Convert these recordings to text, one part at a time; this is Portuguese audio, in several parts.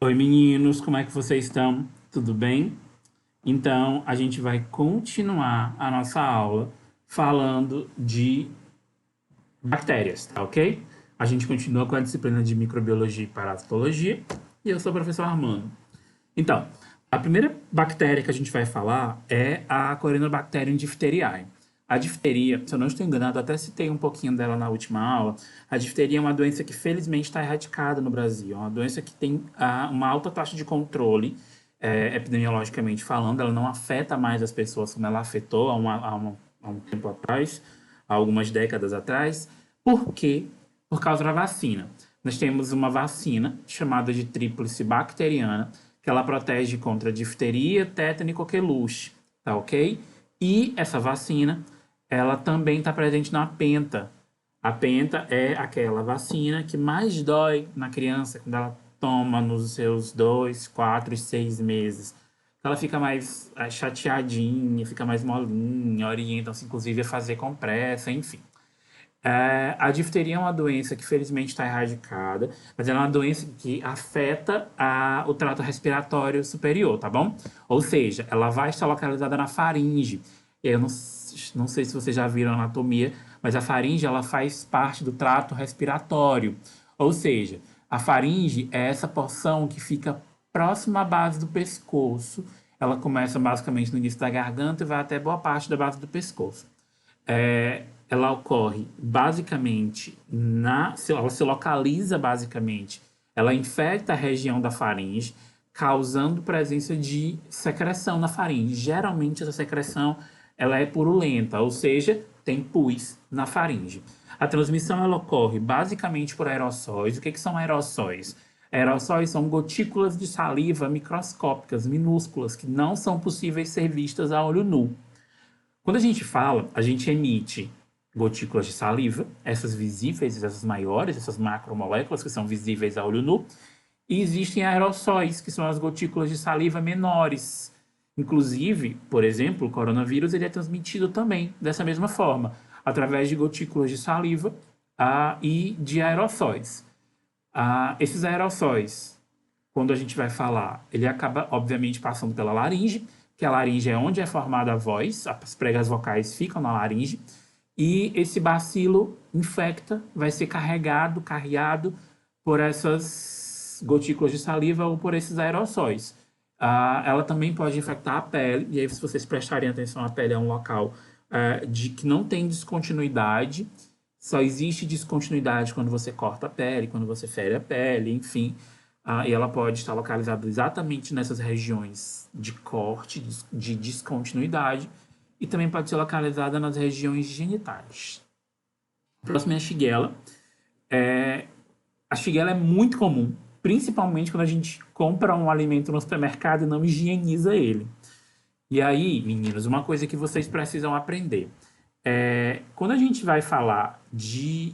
Oi, meninos, como é que vocês estão? Tudo bem? Então, a gente vai continuar a nossa aula falando de bactérias, tá ok? A gente continua com a disciplina de microbiologia e parasitologia e eu sou o professor Armando. Então, a primeira bactéria que a gente vai falar é a Corynebacterium diphtheriae. A difteria, se eu não estou enganado, até citei um pouquinho dela na última aula. A difteria é uma doença que felizmente está erradicada no Brasil. É uma doença que tem uma alta taxa de controle, epidemiologicamente falando. Ela não afeta mais as pessoas como ela afetou há um tempo atrás, há algumas décadas atrás. Por quê? Por causa da vacina. Nós temos uma vacina chamada de tríplice bacteriana, que ela protege contra difteria, tétano e coqueluche, tá ok? E essa vacina, ela também está presente na penta. A penta é aquela vacina que mais dói na criança quando ela toma nos seus 2, 4 e 6 meses. Ela fica mais chateadinha, fica mais molinha, orientam-se inclusive a fazer compressa, enfim. A difteria é uma doença que felizmente está erradicada, mas ela é uma doença que afeta o trato respiratório superior, tá bom? Ou seja, ela vai estar localizada na faringe. Eu não sei se vocês já viram a anatomia, mas a faringe ela faz parte do trato respiratório. Ou seja, a faringe é essa porção que fica próxima à base do pescoço. Ela começa basicamente no início da garganta e vai até boa parte da base do pescoço. Ela ocorre basicamente ela se localiza basicamente, ela infecta a região da faringe, causando presença de secreção na faringe. Geralmente essa secreção ela é purulenta, ou seja, tem pus na faringe. A transmissão ela ocorre basicamente por aerossóis. O que são aerossóis? Aerossóis são gotículas de saliva microscópicas, minúsculas, que não são possíveis ser vistas a olho nu. Quando a gente fala, a gente emite gotículas de saliva, essas visíveis, essas maiores, essas macromoléculas que são visíveis a olho nu, e existem aerossóis, que são as gotículas de saliva menores. Inclusive, por exemplo, o coronavírus ele é transmitido também dessa mesma forma, através de gotículas de saliva e de aerossóis. Esses aerossóis, quando a gente vai falar, ele acaba, obviamente, passando pela laringe, que a laringe é onde é formada a voz, as pregas vocais ficam na laringe, e esse bacilo infecta, vai ser carreado por essas gotículas de saliva ou por esses aerossóis. Ela também pode infectar a pele, e aí se vocês prestarem atenção, a pele é um local de que não tem descontinuidade, só existe descontinuidade quando você corta a pele, quando você fere a pele, enfim. E ela pode estar localizada exatamente nessas regiões de corte, de descontinuidade, e também pode ser localizada nas regiões genitais. A próxima é a Shigella. A Shigella é muito comum, principalmente quando a gente compra um alimento no supermercado e não higieniza ele. E aí, meninos, uma coisa que vocês precisam aprender. Quando a gente vai falar de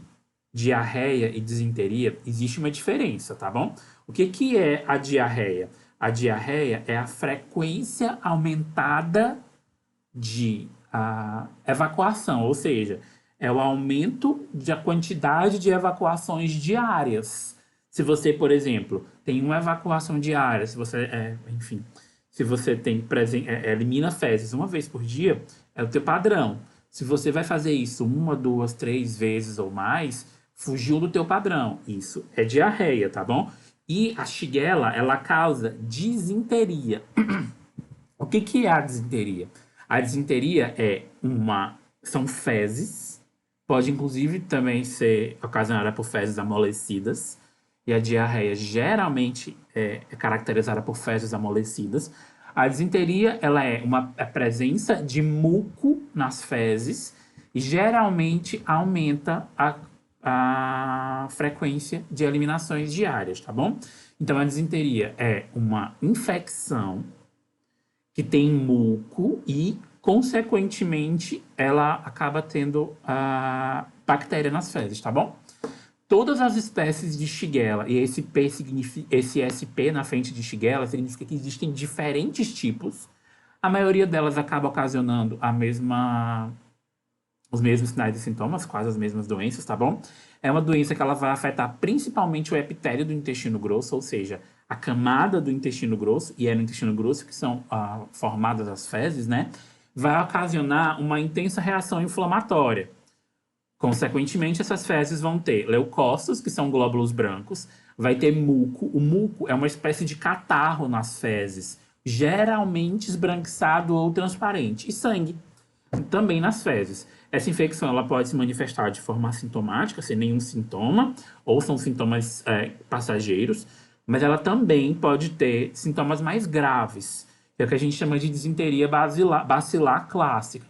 diarreia e disenteria, existe uma diferença, tá bom? O que é a diarreia? A diarreia é a frequência aumentada de evacuação, ou seja, é o aumento da quantidade de evacuações diárias. Se você, por exemplo, tem uma evacuação diária, se você, enfim, se você tem elimina fezes uma vez por dia, é o teu padrão. Se você vai fazer isso uma, duas, três vezes ou mais, fugiu do teu padrão. Isso é diarreia, tá bom? E a Shigella, ela causa disenteria. O que é a disenteria? A disenteria são fezes, pode inclusive também ser ocasionada por fezes amolecidas, e a diarreia geralmente é caracterizada por fezes amolecidas. A disenteria ela é a presença de muco nas fezes e geralmente aumenta a frequência de eliminações diárias, tá bom? Então a disenteria é uma infecção que tem muco e, consequentemente, ela acaba tendo a bactéria nas fezes, tá bom? Todas as espécies de Shigella, e esse SP na frente de Shigella significa que existem diferentes tipos. A maioria delas acaba ocasionando os mesmos sinais e sintomas, quase as mesmas doenças, tá bom? É uma doença que ela vai afetar principalmente o epitélio do intestino grosso, ou seja, a camada do intestino grosso, e é no intestino grosso que são formadas as fezes, né? Vai ocasionar uma intensa reação inflamatória. Consequentemente, essas fezes vão ter leucócitos, que são glóbulos brancos, vai ter muco. O muco é uma espécie de catarro nas fezes, geralmente esbranquiçado ou transparente, e sangue também nas fezes. Essa infecção ela pode se manifestar de forma assintomática, sem nenhum sintoma, ou são sintomas passageiros, mas ela também pode ter sintomas mais graves, que é o que a gente chama de disenteria bacilar clássica.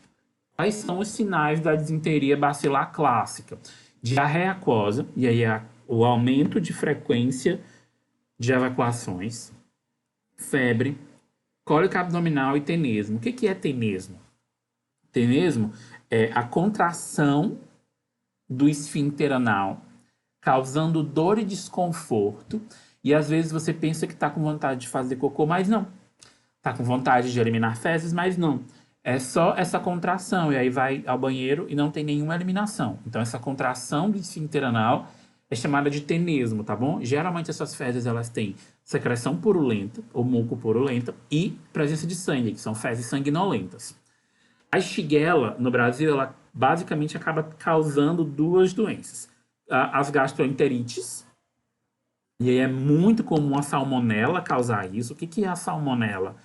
Quais são os sinais da disenteria bacilar clássica? Diarreia aquosa, e aí é o aumento de frequência de evacuações, febre, cólica abdominal e tenesmo. O que é tenesmo? Tenesmo é a contração do esfíncter anal, causando dor e desconforto, e às vezes você pensa que está com vontade de fazer cocô, mas não. Está com vontade de eliminar fezes, mas não. É só essa contração, e aí vai ao banheiro e não tem nenhuma eliminação. Então, essa contração do esfíncter anal é chamada de tenesmo, tá bom? Geralmente, essas fezes, elas têm secreção purulenta, ou muco purulenta, e presença de sangue, que são fezes sanguinolentas. A Shigella, no Brasil, ela basicamente acaba causando duas doenças. As gastroenterites, e aí é muito comum a salmonela causar isso. O que é a salmonela?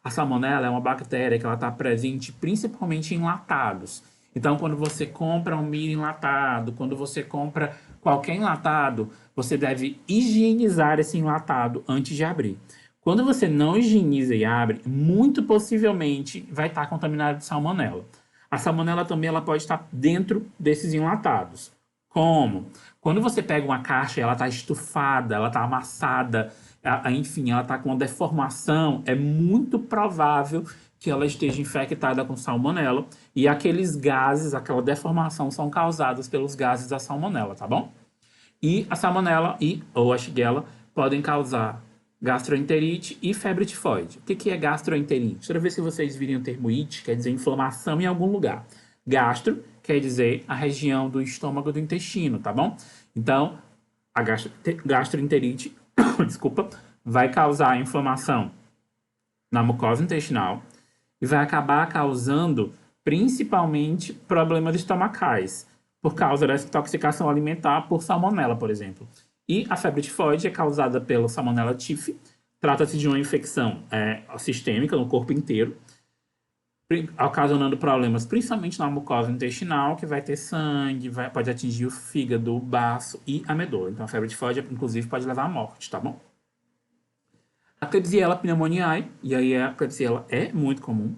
A salmonela é uma bactéria que ela está presente principalmente em enlatados. Então, quando você compra um milho enlatado, quando você compra qualquer enlatado, você deve higienizar esse enlatado antes de abrir. Quando você não higieniza e abre, muito possivelmente vai estar contaminado de salmonela. A salmonela também ela pode estar dentro desses enlatados. Como? Quando você pega uma caixa e ela está estufada, ela está amassada, enfim, ela está com uma deformação, é muito provável que ela esteja infectada com salmonela e aqueles gases, aquela deformação são causadas pelos gases da salmonela, tá bom? E a salmonela ou a shigella podem causar gastroenterite e febre tifoide. O que é gastroenterite? Toda vez que vocês virem o termo it, quer dizer inflamação em algum lugar. Gastro quer dizer a região do estômago do intestino, tá bom? Então, a gastroenterite, desculpa, vai causar inflamação na mucosa intestinal e vai acabar causando principalmente problemas estomacais, por causa dessa intoxicação alimentar por salmonela, por exemplo. E a febre tifoide é causada pela salmonella typhi. Trata-se de uma infecção sistêmica no corpo inteiro, ocasionando problemas principalmente na mucosa intestinal, que vai ter sangue, pode atingir o fígado, o baço e a medula. Então a febre tifoide, inclusive, pode levar à morte, tá bom? A Klebsiella pneumoniae, e aí a Klebsiella é muito comum,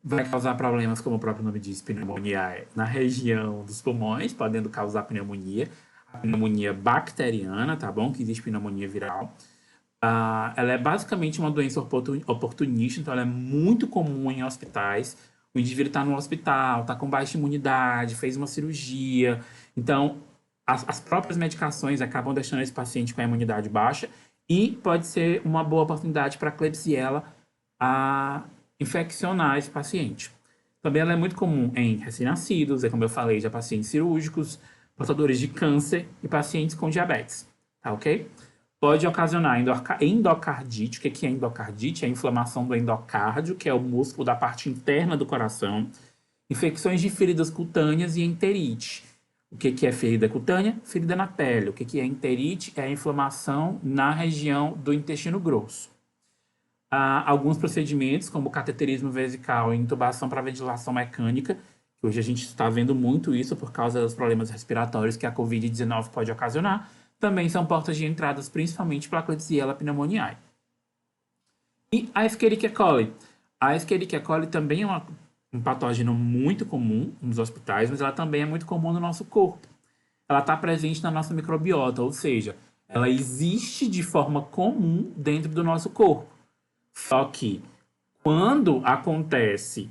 vai causar problemas, como o próprio nome diz, pneumonia na região dos pulmões, podendo causar pneumonia. A pneumonia bacteriana, tá bom? Que existe pneumonia viral. Ela é basicamente uma doença oportunista, então ela é muito comum em hospitais. O indivíduo está no hospital, está com baixa imunidade, fez uma cirurgia. Então, as próprias medicações acabam deixando esse paciente com a imunidade baixa e pode ser uma boa oportunidade para a Klebsiella infeccionar esse paciente. Também ela é muito comum em recém-nascidos, como eu falei, já pacientes cirúrgicos, portadores de câncer e pacientes com diabetes, tá ok? Pode ocasionar endocardite. O que é endocardite? É a inflamação do endocárdio, que é o músculo da parte interna do coração, infecções de feridas cutâneas e enterite. O que é ferida cutânea? Ferida na pele. O que é enterite? É a inflamação na região do intestino grosso. Alguns procedimentos, como cateterismo vesical e intubação para ventilação mecânica, que hoje a gente está vendo muito isso por causa dos problemas respiratórios que a Covid-19 pode ocasionar, também são portas de entradas, principalmente para a Klebsiella pneumoniae. E a Escherichia coli. A Escherichia coli também é um patógeno muito comum nos hospitais, mas ela também é muito comum no nosso corpo. Ela está presente na nossa microbiota, ou seja, ela existe de forma comum dentro do nosso corpo. Só que quando acontece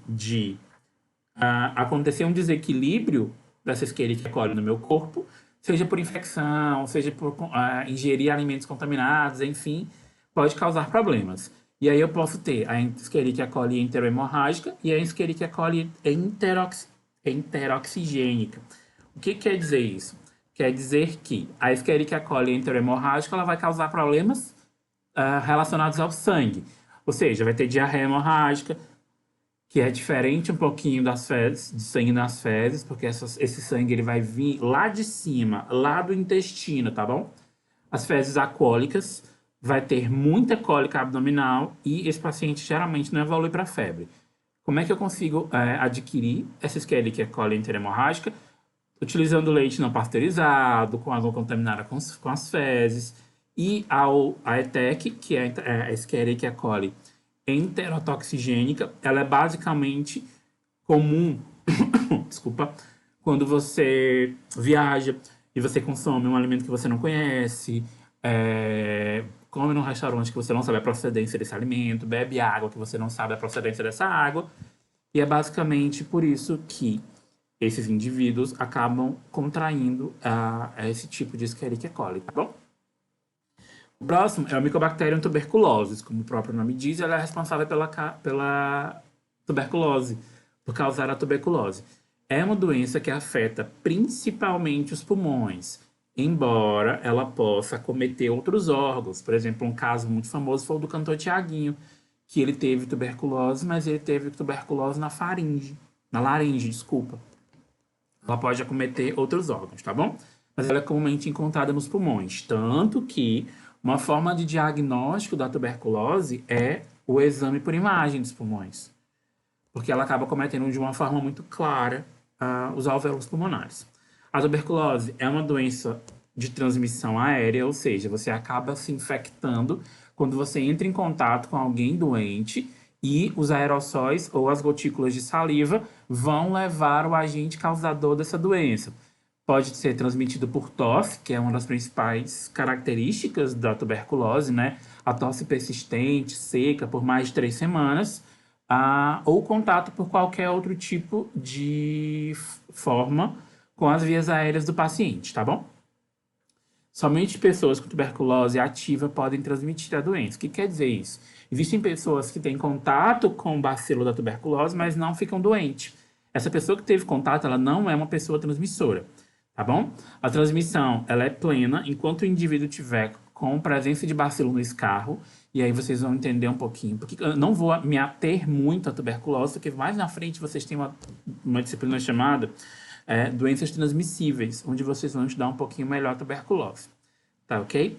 acontecer um desequilíbrio dessa Escherichia coli no meu corpo, seja por infecção, seja por ingerir alimentos contaminados, enfim, pode causar problemas. E aí eu posso ter a Escherichia coli enterohemorrágica e a Escherichia coli enteroxigênica. O que quer dizer isso? Quer dizer que a Escherichia coli enterohemorrágica ela vai causar problemas relacionados ao sangue. Ou seja, vai ter diarreia hemorrágica, que é diferente um pouquinho das fezes, de sangue nas fezes, porque esse sangue ele vai vir lá de cima, lá do intestino, tá bom? As fezes alcoólicas, vai ter muita cólica abdominal e esse paciente geralmente não evolui para febre. Como é que eu consigo adquirir essa Escherichia coli enterohemorrágica? Utilizando leite não pasteurizado, com água contaminada com as fezes, e a ETEC, que é a Escherichia coli enterotoxigênica, ela é basicamente comum, desculpa, quando você viaja e você consome um alimento que você não conhece, come num restaurante que você não sabe a procedência desse alimento, bebe água que você não sabe a procedência dessa água, e é basicamente por isso que esses indivíduos acabam contraindo esse tipo de Escherichia coli, tá bom? O próximo é o Mycobacterium tuberculosis. Como o próprio nome diz, ela é responsável pela tuberculose, por causar a tuberculose. É uma doença que afeta principalmente os pulmões, embora ela possa acometer outros órgãos. Por exemplo, um caso muito famoso foi o do cantor Tiaguinho, que ele teve tuberculose, mas ele teve tuberculose na laringe, desculpa. Ela pode acometer outros órgãos, tá bom? Mas ela é comumente encontrada nos pulmões. Tanto que uma forma de diagnóstico da tuberculose é o exame por imagem dos pulmões. Porque ela acaba cometendo de uma forma muito clara os alvéolos pulmonares. A tuberculose é uma doença de transmissão aérea, ou seja, você acaba se infectando quando você entra em contato com alguém doente e os aerossóis ou as gotículas de saliva vão levar o agente causador dessa doença. Pode ser transmitido por tosse, que é uma das principais características da tuberculose, né? A tosse persistente, seca, por mais de 3 semanas, ou contato por qualquer outro tipo de forma com as vias aéreas do paciente, tá bom? Somente pessoas com tuberculose ativa podem transmitir a doença. O que quer dizer isso? Existem pessoas que têm contato com o bacilo da tuberculose, mas não ficam doentes. Essa pessoa que teve contato, ela não é uma pessoa transmissora, tá bom? A transmissão, ela é plena enquanto o indivíduo tiver com presença de bacilo no escarro, e aí vocês vão entender um pouquinho. Porque eu não vou me ater muito à tuberculose, porque mais na frente vocês têm uma disciplina chamada doenças transmissíveis, onde vocês vão estudar um pouquinho melhor a tuberculose, tá ok?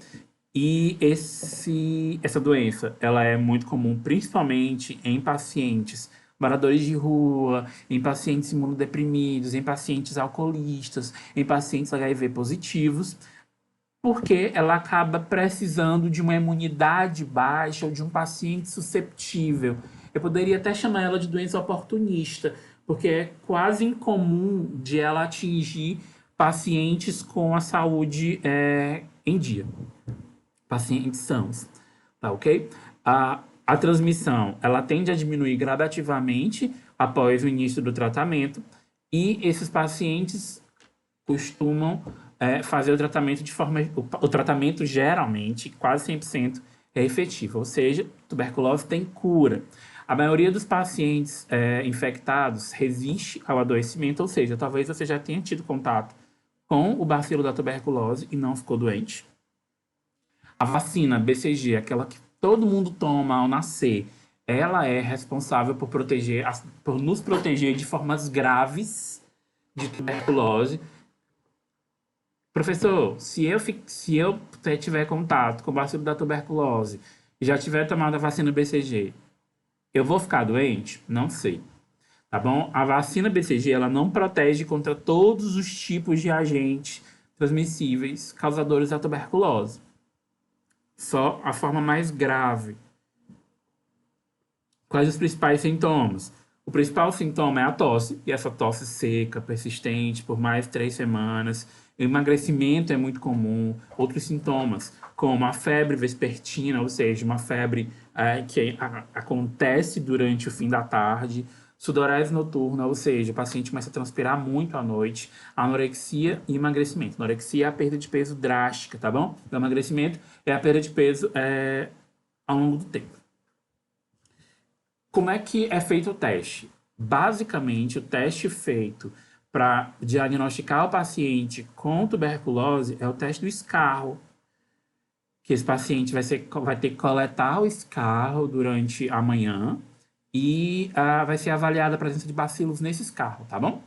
E essa doença, ela é muito comum, principalmente em pacientes moradores de rua, em pacientes imunodeprimidos, em pacientes alcoolistas, em pacientes HIV positivos, porque ela acaba precisando de uma imunidade baixa ou de um paciente susceptível. Eu poderia até chamar ela de doença oportunista, porque é quase incomum de ela atingir pacientes com a saúde em dia, pacientes sãos, tá ok? A transmissão, ela tende a diminuir gradativamente após o início do tratamento e esses pacientes costumam fazer o tratamento de forma... O tratamento, geralmente, quase 100%, é efetivo. Ou seja, tuberculose tem cura. A maioria dos pacientes infectados resiste ao adoecimento, ou seja, talvez você já tenha tido contato com o bacilo da tuberculose e não ficou doente. A vacina BCG, aquela que todo mundo toma ao nascer, ela é responsável por nos proteger de formas graves de tuberculose. Professor, se eu tiver contato com o bacilo da tuberculose e já tiver tomado a vacina BCG, eu vou ficar doente? Não sei. Tá bom? A vacina BCG, ela não protege contra todos os tipos de agentes transmissíveis causadores da tuberculose. Só a forma mais grave. Quais os principais sintomas? O principal sintoma é a tosse, e essa tosse seca, persistente, por mais de 3 semanas. O emagrecimento é muito comum. Outros sintomas, como a febre vespertina, ou seja, uma febre que acontece durante o fim da tarde. Sudorese noturna, ou seja, o paciente começa a transpirar muito à noite. Anorexia e emagrecimento. Anorexia é a perda de peso drástica, tá bom? O emagrecimento é a perda de peso ao longo do tempo. Como é que é feito o teste? Basicamente, o teste feito para diagnosticar o paciente com tuberculose é o teste do escarro, que esse paciente vai ter que coletar o escarro durante a manhã e vai ser avaliada a presença de bacilos nesse escarro, tá bom?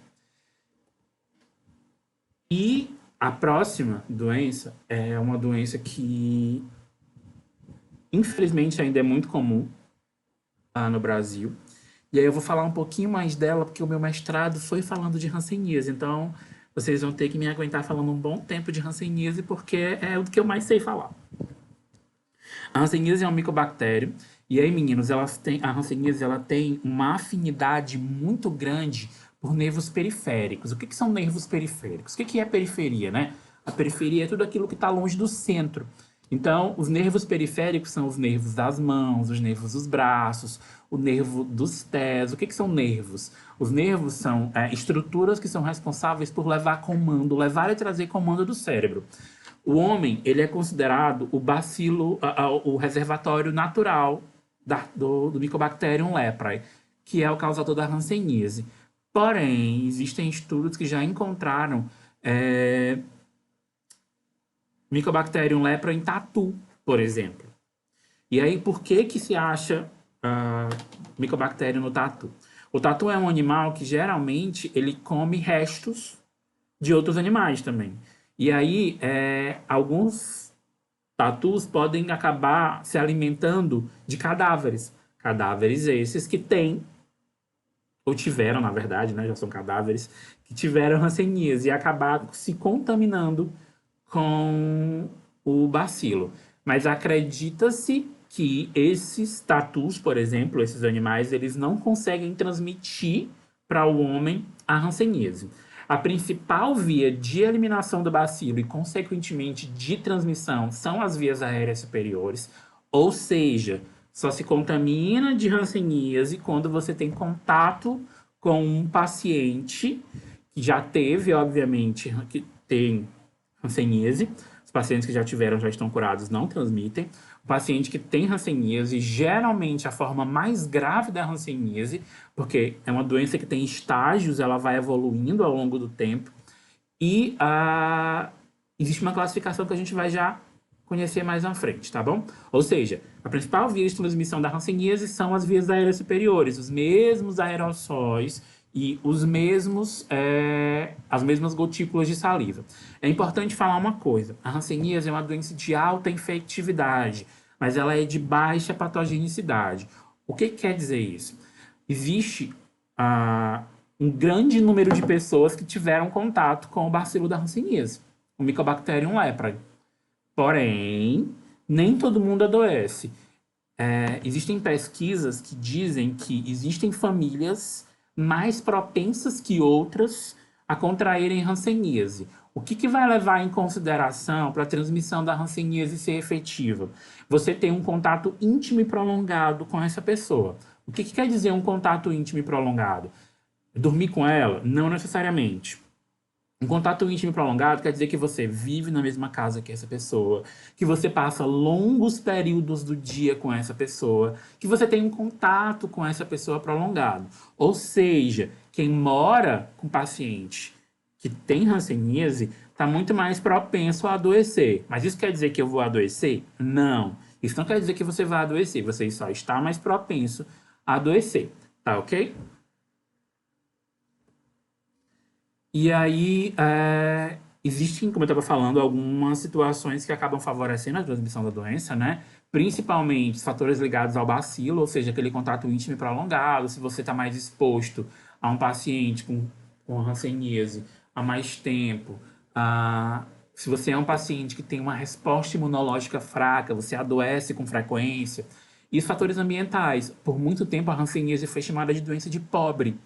E a próxima doença é uma doença que, infelizmente, ainda é muito comum no Brasil. E aí eu vou falar um pouquinho mais dela, porque o meu mestrado foi falando de hanseníase. Então, vocês vão ter que me aguentar falando um bom tempo de hanseníase, porque é o que eu mais sei falar. A hanseníase é um micobactério. E aí, meninos, a hanseníase ela tem uma afinidade muito grande por nervos periféricos. O que são nervos periféricos? O que é periferia, né? A periferia é tudo aquilo que está longe do centro. Então, os nervos periféricos são os nervos das mãos, os nervos dos braços, o nervo dos pés. O que são nervos? Os nervos são estruturas que são responsáveis por levar e trazer comando do cérebro. O homem, ele é considerado o bacilo, o reservatório natural do Mycobacterium leprae, que é o causador da hanseníase. Porém, existem estudos que já encontraram Mycobacterium leprae em tatu, por exemplo. E aí, por que se acha Mycobacterium no tatu? O tatu é um animal que, geralmente, ele come restos de outros animais também. E aí, alguns tatus podem acabar se alimentando de cadáveres. Cadáveres esses que têm, ou tiveram, na verdade, né, já são cadáveres, que tiveram hanseníase e acabaram se contaminando com o bacilo. Mas acredita-se que esses tatus, por exemplo, esses animais, eles não conseguem transmitir para o homem a hanseníase. A principal via de eliminação do bacilo e, consequentemente, de transmissão são as vias aéreas superiores, ou seja, só se contamina de hanseníase quando você tem contato com um paciente que já teve, obviamente, que tem hanseníase. Os pacientes que já tiveram, já estão curados, não transmitem. O paciente que tem hanseníase, geralmente a forma mais grave da hanseníase, porque é uma doença que tem estágios, ela vai evoluindo ao longo do tempo. E existe uma classificação que a gente vai já conhecer mais na frente, tá bom? Ou seja, a principal via de transmissão da hanseníase são as vias aéreas superiores, os mesmos aerossóis e as mesmas gotículas de saliva. É importante falar uma coisa: a hanseníase é uma doença de alta infectividade, mas ela é de baixa patogenicidade. O que quer dizer isso? Existe um grande número de pessoas que tiveram contato com o bacilo da hanseníase, o Mycobacterium leprae. Porém, nem todo mundo adoece. Existem pesquisas que dizem que existem famílias mais propensas que outras a contraírem hanseníase. O que vai levar em consideração para a transmissão da hanseníase ser efetiva? Você tem um contato íntimo e prolongado com essa pessoa. O que quer dizer um contato íntimo e prolongado? Dormir com ela? Não necessariamente. Um contato íntimo e prolongado quer dizer que você vive na mesma casa que essa pessoa, que você passa longos períodos do dia com essa pessoa, que você tem um contato com essa pessoa prolongado. Ou seja, quem mora com paciente que tem hanseníase está muito mais propenso a adoecer. Mas isso quer dizer que eu vou adoecer? Não. Isso não quer dizer que você vai adoecer, você só está mais propenso a adoecer. Tá ok? E aí, existem, como eu estava falando, algumas situações que acabam favorecendo a transmissão da doença, né? Principalmente os fatores ligados ao bacilo, ou seja, aquele contato íntimo e prolongado, se você está mais exposto a um paciente com hanseníase há mais tempo, se você é um paciente que tem uma resposta imunológica fraca, você adoece com frequência. E os fatores ambientais. Por muito tempo, a hanseníase foi chamada de doença de pobre.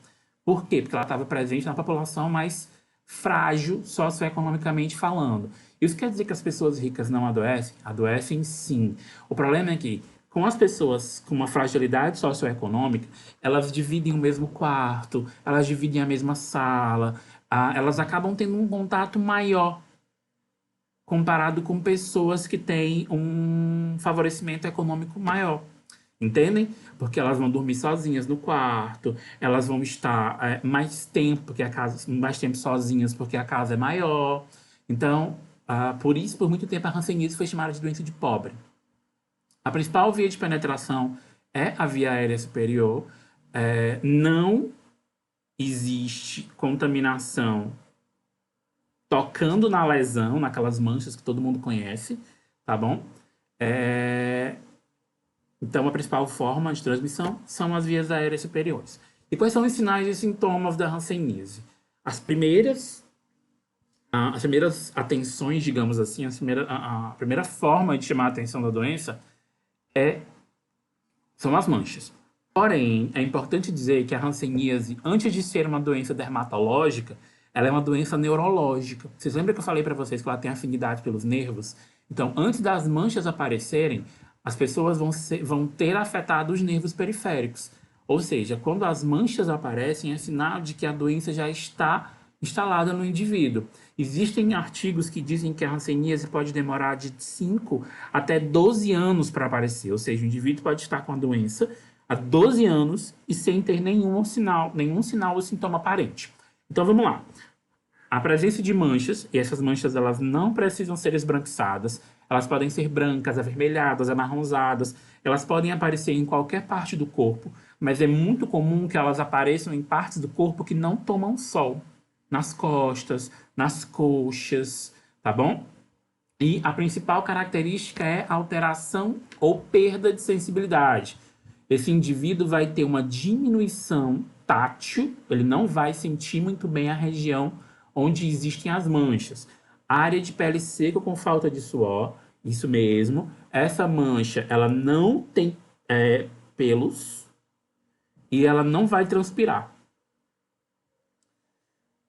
Por quê? Porque ela estava presente na população mais frágil, socioeconomicamente falando. Isso quer dizer que as pessoas ricas não adoecem? Adoecem sim. O problema é que, com as pessoas com uma fragilidade socioeconômica, elas dividem o mesmo quarto, elas dividem a mesma sala, elas acabam tendo um contato maior comparado com pessoas que têm um favorecimento econômico maior. Entendem? Porque elas vão dormir sozinhas no quarto, elas vão estar mais tempo, porque a casa, mais tempo sozinhas, porque a casa é maior. Então, por isso, por muito tempo, a hanseníase foi chamada de doença de pobre. A principal via de penetração é a via aérea superior. Não existe contaminação tocando na lesão, naquelas manchas que todo mundo conhece, tá bom? Então, a principal forma de transmissão são as vias aéreas superiores. E quais são os sinais e sintomas da hanseníase? As primeiras atenções, digamos assim, a primeira forma de chamar a atenção da doença são as manchas. Porém, é importante dizer que a hanseníase, antes de ser uma doença dermatológica, ela é uma doença neurológica. Vocês lembram que eu falei para vocês que ela tem afinidade pelos nervos? Então, antes das manchas aparecerem, as pessoas vão ter afetado os nervos periféricos. Ou seja, quando as manchas aparecem, é sinal de que a doença já está instalada no indivíduo. Existem artigos que dizem que a hanseníase pode demorar de 5 até 12 anos para aparecer. Ou seja, o indivíduo pode estar com a doença há 12 anos e sem ter nenhum sinal ou sintoma aparente. Então, vamos lá. A presença de manchas, e essas manchas elas não precisam ser esbranquiçadas, elas podem ser brancas, avermelhadas, amarronzadas, elas podem aparecer em qualquer parte do corpo, mas é muito comum que elas apareçam em partes do corpo que não tomam sol, nas costas, nas coxas, tá bom? E a principal característica é alteração ou perda de sensibilidade. Esse indivíduo vai ter uma diminuição tátil, ele não vai sentir muito bem a região onde existem as manchas. Área de pele seca com falta de suor, isso mesmo. Essa mancha, ela não tem pelos e ela não vai transpirar.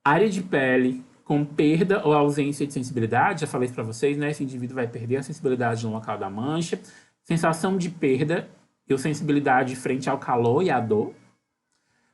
Área de pele com perda ou ausência de sensibilidade, já falei isso para vocês, né? Esse indivíduo vai perder a sensibilidade no local da mancha. Sensação de perda ou sensibilidade frente ao calor e à dor.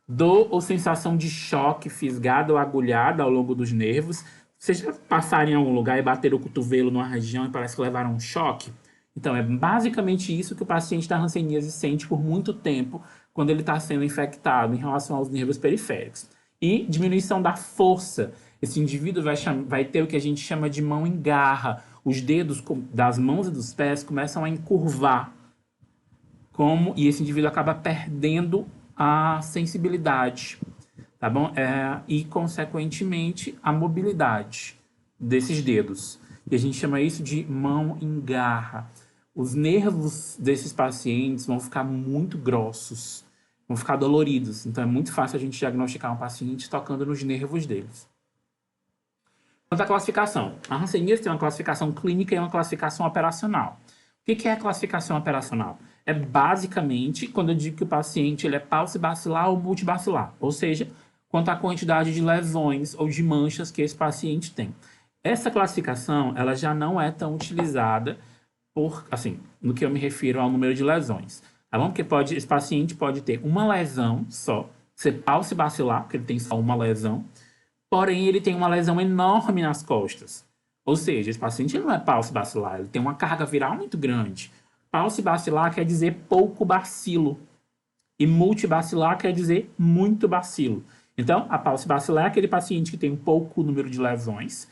Dor ou sensação de choque fisgada ou agulhada ao longo dos nervos. Vocês já passaram em algum lugar e bateram o cotovelo numa região e parece que levaram um choque? Então, é basicamente isso que o paciente da hanseníase sente por muito tempo quando ele está sendo infectado em relação aos nervos periféricos. E diminuição da força. Esse indivíduo vai ter o que a gente chama de mão em garra. Os dedos das mãos e dos pés começam a encurvar. E esse indivíduo acaba perdendo a sensibilidade, tá bom? E, consequentemente, a mobilidade desses dedos. E a gente chama isso de mão em garra. Os nervos desses pacientes vão ficar muito grossos, vão ficar doloridos. Então, é muito fácil a gente diagnosticar um paciente tocando nos nervos deles. Quanto à classificação, a hanseníase tem uma classificação clínica e uma classificação operacional. O que é a classificação operacional? É basicamente quando eu digo que o paciente ele é paucibacilar ou multibacilar, ou seja, quanto à quantidade de lesões ou de manchas que esse paciente tem. Essa classificação ela já não é tão utilizada no que eu me refiro ao número de lesões. Tá bom? Porque esse paciente pode ter uma lesão só, ser paucibacilar, porque ele tem só uma lesão, porém ele tem uma lesão enorme nas costas. Ou seja, esse paciente não é paucibacilar, ele tem uma carga viral muito grande. Paucibacilar quer dizer pouco bacilo. E multibacilar quer dizer muito bacilo. Então, a paucibacilar é aquele paciente que tem um pouco número de lesões,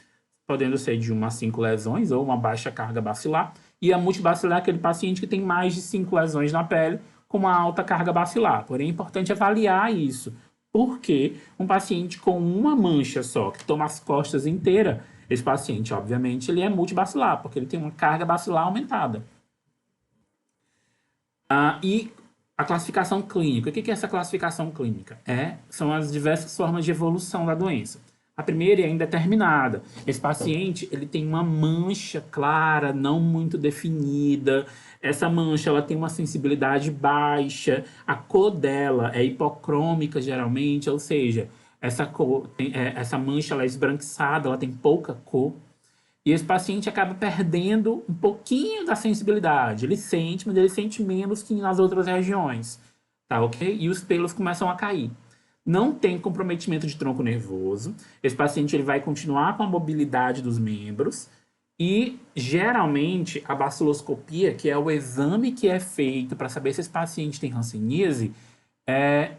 podendo ser de 1 a 5 lesões ou uma baixa carga bacilar. E a multibacilar é aquele paciente que tem mais de 5 lesões na pele com uma alta carga bacilar. Porém, é importante avaliar isso. Porque um paciente com uma mancha só, que toma as costas inteiras, esse paciente, obviamente, ele é multibacilar, porque ele tem uma carga bacilar aumentada. E a classificação clínica. O que é essa classificação clínica? São as diversas formas de evolução da doença. A primeira é indeterminada. Esse paciente ele tem uma mancha clara, não muito definida. Essa mancha ela tem uma sensibilidade baixa. A cor dela é hipocrômica, geralmente, ou seja, essa mancha ela é esbranquiçada, ela tem pouca cor. E esse paciente acaba perdendo um pouquinho da sensibilidade. Ele sente, mas ele sente menos que nas outras regiões. Tá ok? E os pelos começam a cair. Não tem comprometimento de tronco nervoso. Esse paciente ele vai continuar com a mobilidade dos membros. E, geralmente, a baciloscopia, que é o exame que é feito para saber se esse paciente tem hanseníase,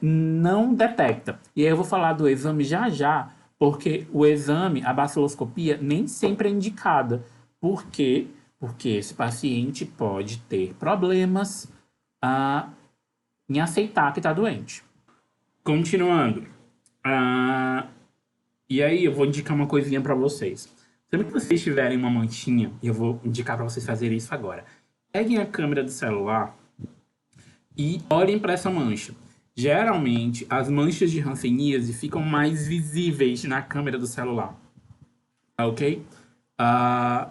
não detecta. E aí eu vou falar do exame já já, porque o exame, a baciloscopia, nem sempre é indicada. Por quê? Porque esse paciente pode ter problemas ah, em aceitar que está doente. Continuando. Ah, e aí eu vou indicar uma coisinha para vocês. Sempre que vocês tiverem uma manchinha, eu vou indicar para vocês fazerem isso agora. Peguem a câmera do celular e olhem para essa mancha. Geralmente, as manchas de hanseníase ficam mais visíveis na câmera do celular, tá ok? Ah,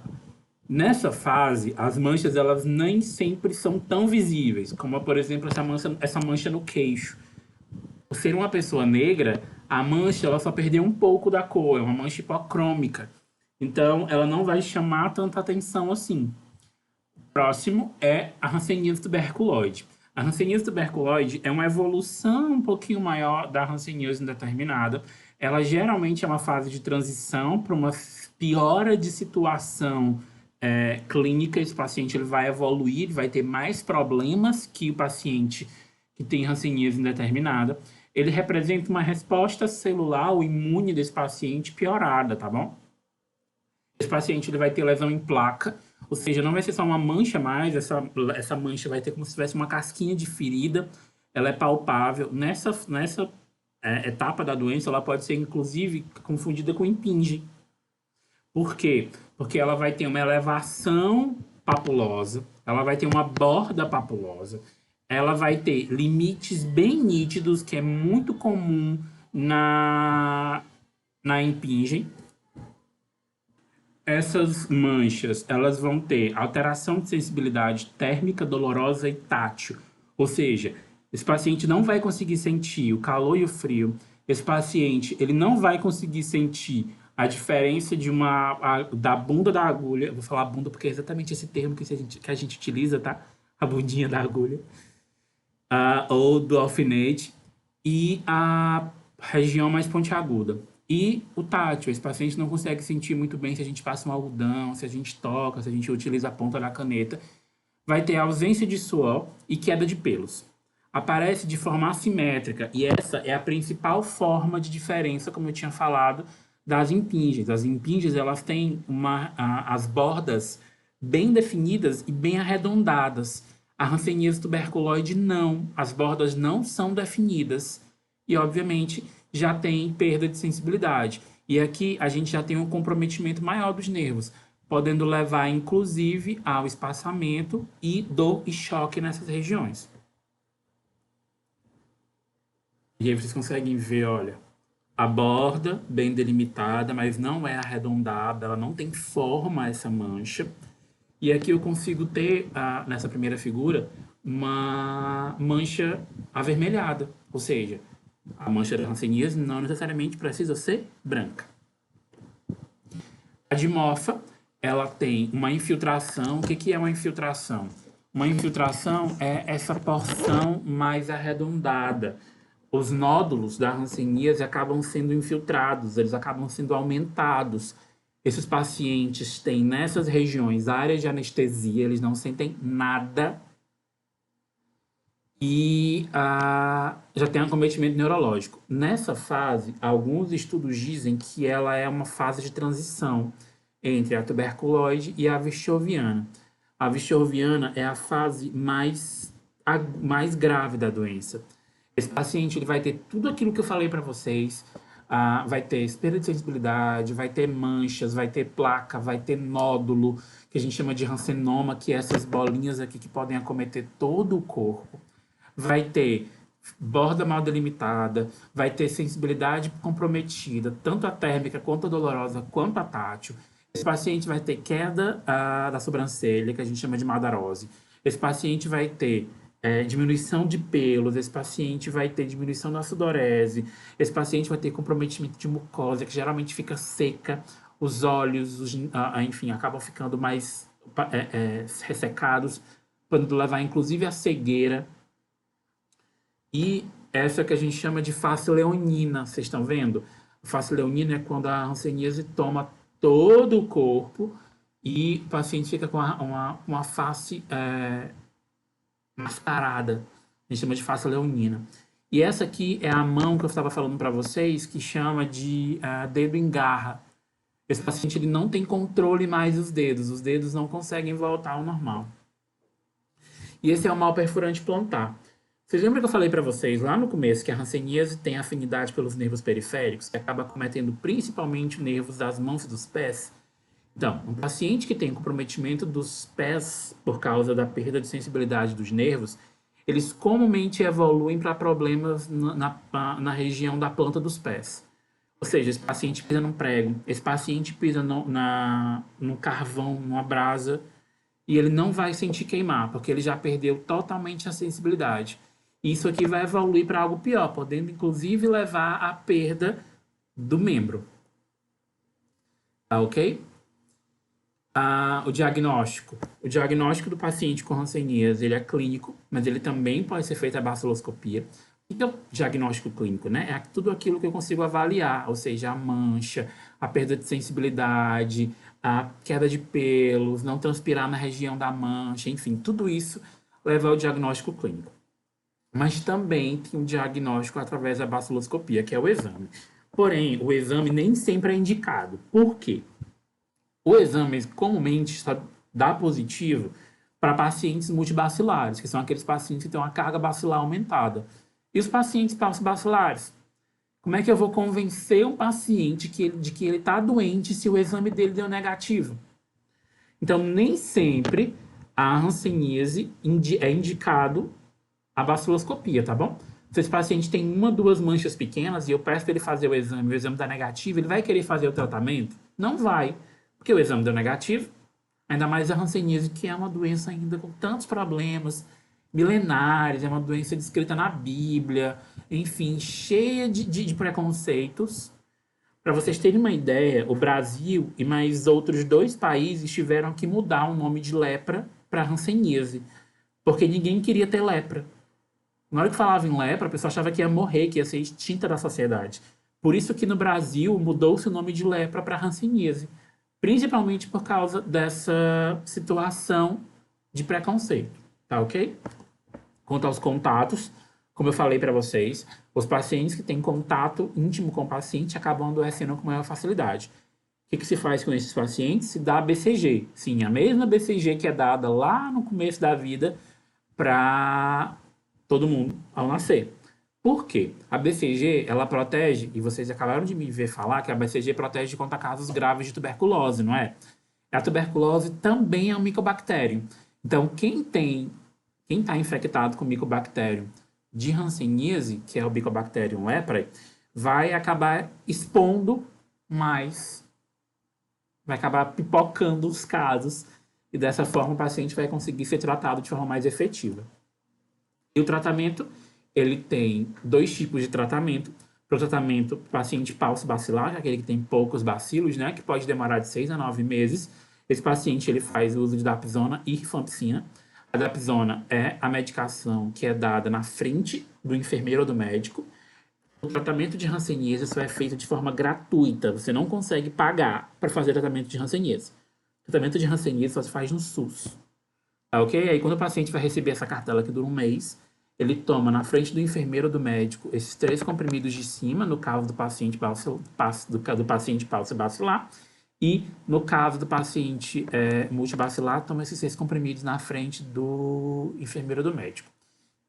nessa fase, as manchas elas nem sempre são tão visíveis, como por exemplo essa mancha no queixo. Por ser uma pessoa negra, a mancha ela só perdeu um pouco da cor, é uma mancha hipocrômica. Então, ela não vai chamar tanta atenção assim. Próximo é a hanseníase tuberculoide. A hanseníase tuberculoide é uma evolução um pouquinho maior da hanseníase indeterminada. Ela geralmente é uma fase de transição para uma piora de situação clínica. Esse paciente ele vai evoluir, vai ter mais problemas que o paciente que tem hanseníase indeterminada. Ele representa uma resposta celular ou imune desse paciente piorada, tá bom? Esse paciente ele vai ter lesão em placa, ou seja, não vai ser só uma mancha mais, essa mancha vai ter como se tivesse uma casquinha de ferida, ela é palpável. Nessa etapa da doença, ela pode ser inclusive confundida com impingem. Por quê? Porque ela vai ter uma elevação papulosa, ela vai ter uma borda papulosa, ela vai ter limites bem nítidos, que é muito comum na impingem. Essas manchas, elas vão ter alteração de sensibilidade térmica, dolorosa e tátil. Ou seja, esse paciente não vai conseguir sentir o calor e o frio. Esse paciente, ele não vai conseguir sentir a diferença da bunda da agulha. Eu vou falar bunda porque é exatamente esse termo que a gente utiliza, tá? A bundinha da agulha. Ou do alfinete. E a região mais pontiaguda. E o tátil, esse paciente não consegue sentir muito bem se a gente passa um algodão, se a gente toca, se a gente utiliza a ponta da caneta. Vai ter ausência de suor e queda de pelos. Aparece de forma assimétrica e essa é a principal forma de diferença, como eu tinha falado, das impinges. As impinges elas têm as bordas bem definidas e bem arredondadas. A hanseníase tuberculoide não, as bordas não são definidas e, obviamente, já tem perda de sensibilidade. E aqui a gente já tem um comprometimento maior dos nervos, podendo levar, inclusive, ao espaçamento e dor e choque nessas regiões. E aí vocês conseguem ver, olha, a borda bem delimitada, mas não é arredondada, ela não tem forma essa mancha. E aqui eu consigo ter, nessa primeira figura, uma mancha avermelhada, ou seja, a mancha da hanseníase não necessariamente precisa ser branca. A dimorfa, ela tem uma infiltração. O que é uma infiltração? Uma infiltração é essa porção mais arredondada. Os nódulos da hanseníase acabam sendo infiltrados, eles acabam sendo aumentados. Esses pacientes têm nessas regiões áreas de anestesia, eles não sentem nada e já tem um acometimento neurológico. Nessa fase, alguns estudos dizem que ela é uma fase de transição entre a tuberculoide e a vichoviana. A vichoviana é a fase mais grave da doença. Esse paciente ele vai ter tudo aquilo que eu falei para vocês, vai ter perda de sensibilidade, vai ter manchas, vai ter placa, vai ter nódulo, que a gente chama de rancenoma, que é essas bolinhas aqui que podem acometer todo o corpo. Vai ter borda mal delimitada, vai ter sensibilidade comprometida, tanto a térmica, quanto a dolorosa, quanto a tátil. Esse paciente vai ter queda da sobrancelha, que a gente chama de madarose. Esse paciente vai ter diminuição de pelos, esse paciente vai ter diminuição da sudorese, esse paciente vai ter comprometimento de mucosa, que geralmente fica seca, os olhos, enfim, acabam ficando mais ressecados, podendo levar inclusive a cegueira. E essa que a gente chama de face leonina, vocês estão vendo? A face leonina é quando a hanseníase toma todo o corpo e o paciente fica com uma face mascarada. A gente chama de face leonina. E essa aqui é a mão que eu estava falando para vocês, que chama de dedo em garra. Esse paciente ele não tem controle mais dos dedos, os dedos não conseguem voltar ao normal. E esse é o mal perfurante plantar. Vocês lembram que eu falei para vocês lá no começo que a hanseníase tem afinidade pelos nervos periféricos, que acaba cometendo principalmente nervos das mãos e dos pés? Então, um paciente que tem comprometimento dos pés por causa da perda de sensibilidade dos nervos, eles comumente evoluem para problemas na região da planta dos pés. Ou seja, esse paciente pisa num prego, esse paciente pisa no carvão, numa brasa, e ele não vai sentir queimar, porque ele já perdeu totalmente a sensibilidade. Isso aqui vai evoluir para algo pior, podendo inclusive levar à perda do membro. Tá ok? O diagnóstico. O diagnóstico do paciente com hanseníase, ele é clínico, mas ele também pode ser feito a baciloscopia. O que é o diagnóstico clínico, né? É tudo aquilo que eu consigo avaliar, ou seja, a mancha, a perda de sensibilidade, a queda de pelos, não transpirar na região da mancha, enfim, tudo isso leva ao diagnóstico clínico. Mas também tem um diagnóstico através da baciloscopia, que é o exame. Porém, o exame nem sempre é indicado. Por quê? O exame comumente só dá positivo para pacientes multibacilares, que são aqueles pacientes que têm uma carga bacilar aumentada. E os pacientes paucibacilares? Como é que eu vou convencer um paciente de que ele está doente se o exame dele deu negativo? Então, nem sempre a hanseníase é indicado a baciloscopia, tá bom? Se esse paciente tem uma, duas manchas pequenas e eu peço para ele fazer o exame dá negativo, ele vai querer fazer o tratamento? Não vai, porque o exame deu negativo, ainda mais a hanseníase, que é uma doença ainda com tantos problemas milenares, é uma doença descrita na Bíblia, enfim, cheia de preconceitos. Para vocês terem uma ideia, o Brasil e mais outros 2 países tiveram que mudar o nome de lepra para hanseníase, porque ninguém queria ter lepra. Na hora que falava em lepra, a pessoa achava que ia morrer, que ia ser extinta da sociedade. Por isso que no Brasil mudou-se o nome de lepra para hanseníase, principalmente por causa dessa situação de preconceito, tá ok? Quanto aos contatos, como eu falei para vocês, os pacientes que têm contato íntimo com o paciente acabam adoecendo com maior facilidade. O que se faz com esses pacientes? Se dá BCG. Sim, a mesma BCG que é dada lá no começo da vida para todo mundo ao nascer. Por quê? A BCG, ela protege, e vocês acabaram de me ver falar que a BCG protege contra casos graves de tuberculose, não é? A tuberculose também é um micobactério. Então, quem está infectado com micobactério de hanseníase, que é o Mycobacterium leprae, vai acabar expondo mais, vai acabar pipocando os casos, e dessa forma o paciente vai conseguir ser tratado de forma mais efetiva. E o tratamento, ele tem 2 tipos de tratamento. Para o tratamento paciente paucibacilar, que é aquele que tem poucos bacilos, né, que pode demorar de 6 a 9 meses. Esse paciente ele faz o uso de dapsona e rifampicina. A dapsona é a medicação que é dada na frente do enfermeiro ou do médico. O tratamento de hanseníase só é feito de forma gratuita. Você não consegue pagar para fazer tratamento de hanseníase. O tratamento de hanseníase só se faz no SUS. Tá ok? Aí quando o paciente vai receber essa cartela que dura 1 mês, ele toma na frente do enfermeiro ou do médico esses 3 comprimidos de cima, no caso do paciente paucibacilar, e no caso do paciente multibacilar, toma esses 6 comprimidos na frente do enfermeiro ou do médico.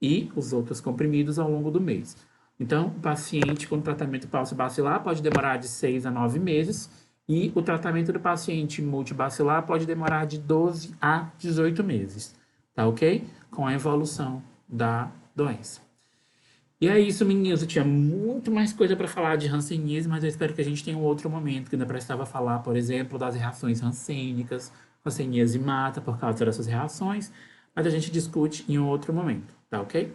E os outros comprimidos ao longo do mês. Então, o paciente com tratamento paucibacilar pode demorar de 6 a 9 meses, e o tratamento do paciente multibacilar pode demorar de 12 a 18 meses. Tá ok? Com a evolução da doença. E é isso, meninas. Eu tinha muito mais coisa para falar de hanseníase, mas eu espero que a gente tenha um outro momento que ainda precisava falar, por exemplo, das reações hansênicas. Hanseníase mata por causa dessas reações, mas a gente discute em um outro momento, tá ok?